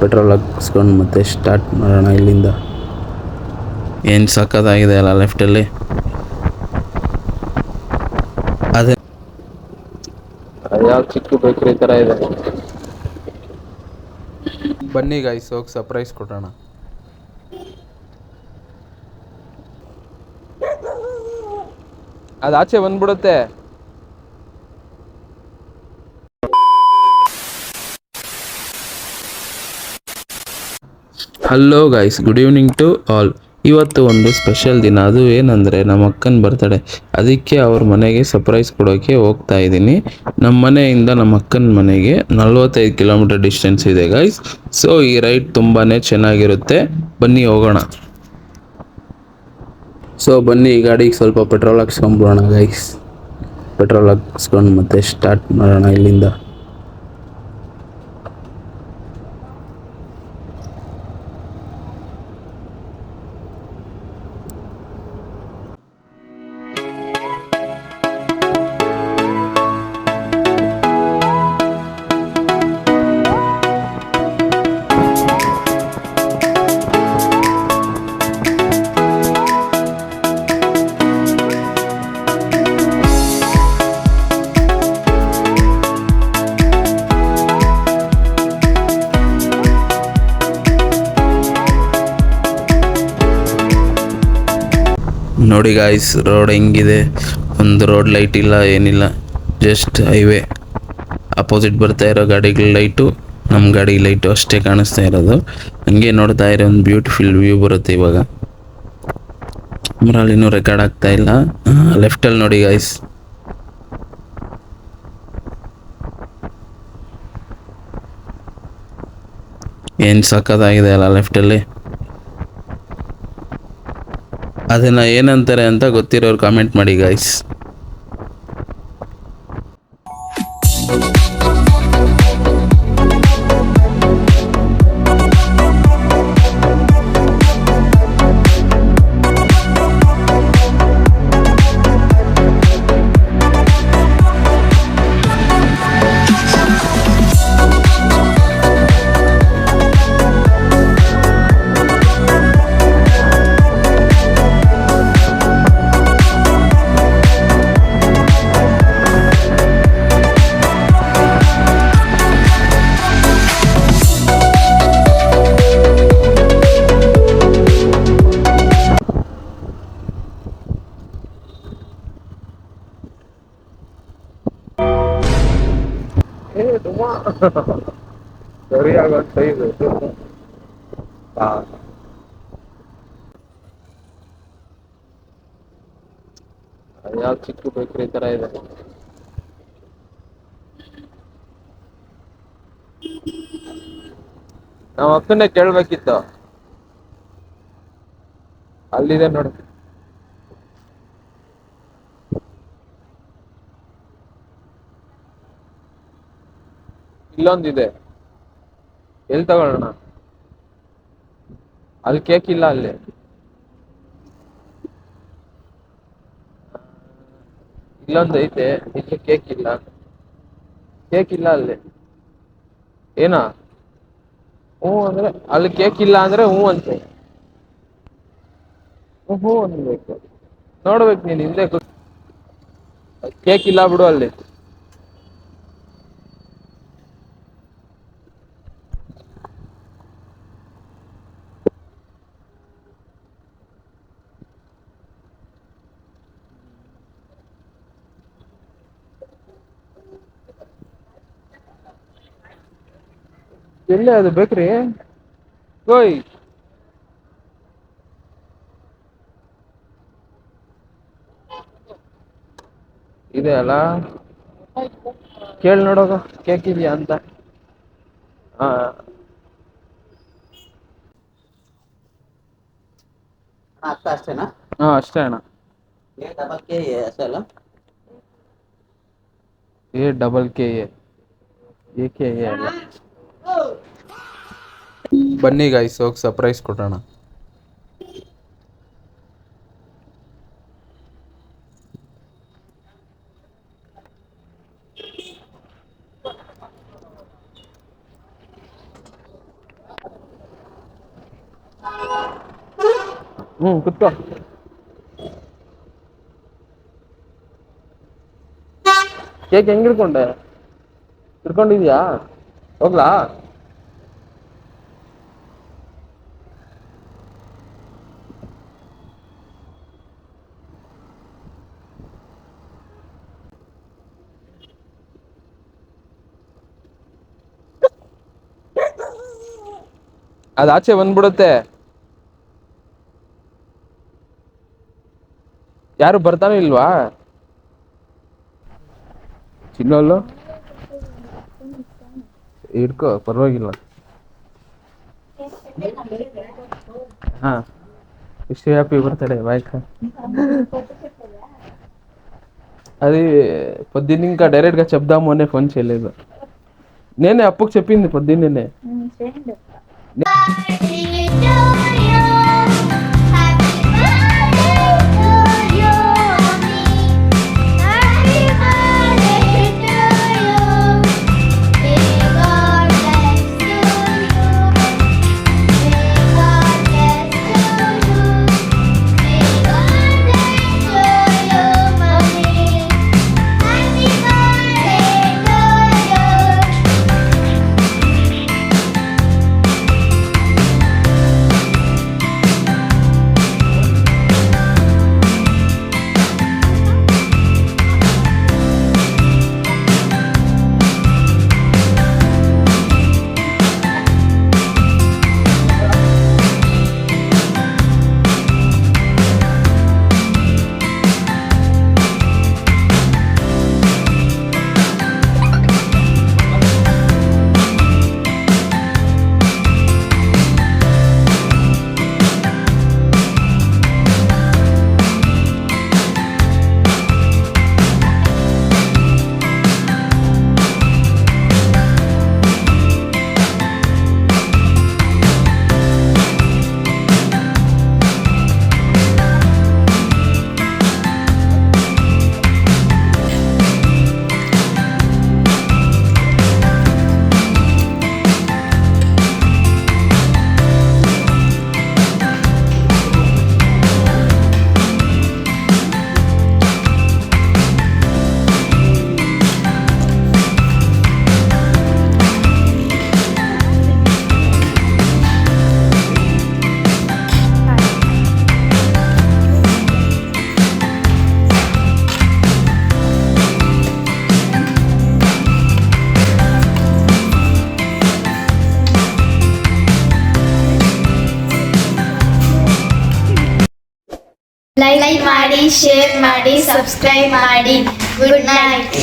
Petrol ಹಾಕ್ಸ್ಕೊಂಡು ಮತ್ತೆ start ಮಾಡೋಣ ಇಲ್ಲಿಂದ. ಏನು ಸಕ್ಕತ್ತಾಗಿದೆ ಅಲ್ಲ ಲೆಫ್ಟಲ್ಲಿ. ಅದೇ ಯಾವ ಚಿಕ್ಕ ಬೇಕ್ರಿ ಥರ ಇದೆ. ಬನ್ನಿ ಗಾಯ್ಸ್ ಹೋಗಿ ಸರ್ಪ್ರೈಸ್ ಕೊಡೋಣ. ಅದು ಆಚೆ ಬಂದ್ಬಿಡುತ್ತೆ. Hello guys, good evening to all. ಇವತ್ತು ಒಂದು ಸ್ಪೆಷಲ್ ದಿನ. ಅದು ಏನಂದರೆ ನಮ್ಮ ಅಕ್ಕನ ಬರ್ತಡೇ. ಅದಕ್ಕೆ ಅವ್ರ ಮನೆಗೆ ಸರ್ಪ್ರೈಸ್ ಕೊಡೋಕ್ಕೆ ಹೋಗ್ತಾ ಇದ್ದೀನಿ. ನಮ್ಮ ಮನೆಯಿಂದ ನಮ್ಮ ಅಕ್ಕನ ಮನೆಗೆ 45 ಕಿಲೋಮೀಟರ್ ಡಿಸ್ಟೆನ್ಸ್ ಇದೆ ಗೈಸ್. ಸೊ ಈ ರೈಡ್ ತುಂಬಾ ಚೆನ್ನಾಗಿರುತ್ತೆ. ಬನ್ನಿ ಹೋಗೋಣ. ಸೊ ಬನ್ನಿ ಈ ಗಾಡಿಗೆ ಸ್ವಲ್ಪ ಪೆಟ್ರೋಲ್ ಹಾಕ್ಸ್ಕೊಂಬಿಡೋಣ ಗೈಸ್. ಪೆಟ್ರೋಲ್ ಹಾಕ್ಸ್ಕೊಂಡು ಮತ್ತೆ ಸ್ಟಾರ್ಟ್ ಮಾಡೋಣ ಇಲ್ಲಿಂದ. ನೋಡಿ ಗಾಯ್ಸ್, ರೋಡ್ ಹೆಂಗಿದೆ. ಒಂದು ರೋಡ್ ಲೈಟ್ ಇಲ್ಲ, ಏನಿಲ್ಲ, ಜಸ್ಟ್ ಹೈವೇ. ಅಪೋಸಿಟ್ ಬರ್ತಾ ಇರೋ ಗಾಡಿಗಳ ಲೈಟು, ನಮ್ಮ ಗಾಡಿ ಲೈಟು ಅಷ್ಟೇ ಕಾಣಿಸ್ತಾ ಇರೋದು. ಹಂಗೆ ನೋಡ್ತಾ ಇರೋ ಒಂದು ಬ್ಯೂಟಿಫುಲ್ ವ್ಯೂ ಬರುತ್ತೆ ಇವಾಗ. ಕ್ಯಾಮ್ರಾಲಿನೂ ರೆಕಾರ್ಡ್ ಆಗ್ತಾ ಇಲ್ಲ. ಲೆಫ್ಟಲ್ಲಿ ನೋಡಿ ಗಾಯ್ಸ್, ಏನು ಸಕ್ಕತ್ತಾಗಿದೆ ಅಲ್ಲ ಲೆಫ್ಟಲ್ಲಿ. ಅದನ್ನು ಏನಂತಾರೆ ಅಂತ ಗೊತ್ತಿರೋರು ಕಾಮೆಂಟ್ ಮಾಡಿ ಗಾಯ್ಸ್. ಸರಿಯಾಗ ಸೈಜ್ ಯಾವ ಚಿಕ್ಕ ಬೇಕ್ರಿ ಥರ ಇದೆ. ನಾವು ಅಕ್ಕನ್ನೇ ಕೇಳಬೇಕಿತ್ತು. ಅಲ್ಲಿದೆ ನೋಡಿ. ಇಲ್ಲೊಂದಿದೆ, ಎಲ್ಲಿ ತಗೊಳ್ಳೋಣ? ಅಲ್ಲಿ ಕೇಕ್ ಇಲ್ಲ. ಅಲ್ಲಿ ಇಲ್ಲೊಂದು ಐತೆ, ಇಲ್ಲಿ ಕೇಕ್ ಇಲ್ಲ. ಕೇಕ್ ಇಲ್ಲ ಅಲ್ಲಿ. ಏನ ಹ್ಞೂ ಅಂದ್ರೆ ಅಲ್ಲಿ ಕೇಕ್ ಇಲ್ಲ ಅಂದ್ರೆ ಹ್ಞೂ ಅಂತೆ. ಹ್ಞೂ ಅನ್ಬೇಕು. ನೋಡ್ಬೇಕು ನೀನು ಹಿಂದೆ ಕೇಕ್ ಇಲ್ಲ ಬಿಡು ಅಲ್ಲಿ. ಎಲ್ಲೇ ಅದು ಬೇಕ್ರಿ? ಓಯ್, ಇದೆ ಅಲ್ಲ, ಕೇಳಿ ನೋಡೋದು ಕೇಕ್ ಇದೆಯಾ ಅಂತ. ಹಾ ಅಷ್ಟೇನಾ? ಹಾ ಅಷ್ಟೇ ಅಣ್ಣ. AKK AKA ಅಲ್ಲ. ಬನ್ನಿ ಗಾಯ್ಸ್ ಹೋಗಿ ಸರ್ಪ್ರೈಸ್ ಕೊಡೋಣ. ಕುತ್ಕೋ. ಕೇಕ್ ಹೆಂಗ್ ಹಿಡ್ಕೊಂಡೆ? ಹಿಡ್ಕೊಂಡಿದ್ಯಾ? ಹೋಗ್ಲಾ? ಅದು ಆಚೆ ಬಂದ್ಬಿಡುತ್ತೆ. ಯಾರು ಬರ್ತಾನೆ ಇಲ್ವಾ? ಚಿನ್ನೋಲು ಹಿಡ್ಕೋ, ಪರವಾಗಿಲ್ಲ. ಹಾ, ವಿಶ್ హ్యాపీ బర్త్డే బాయ్. అది పొద్దున్న ఇంకా డైరెక్ట్గా చెప్దాము అనే ఫోన్ చేయలేదు. నేనే అప్పుకు చెప్పింది పొద్దున్నే. ಲೈಕ್ ಮಾಡಿ, ಶೇರ್ ಮಾಡಿ, ಸಬ್ಸ್ಕ್ರೈಬ್ ಮಾಡಿ. Good night.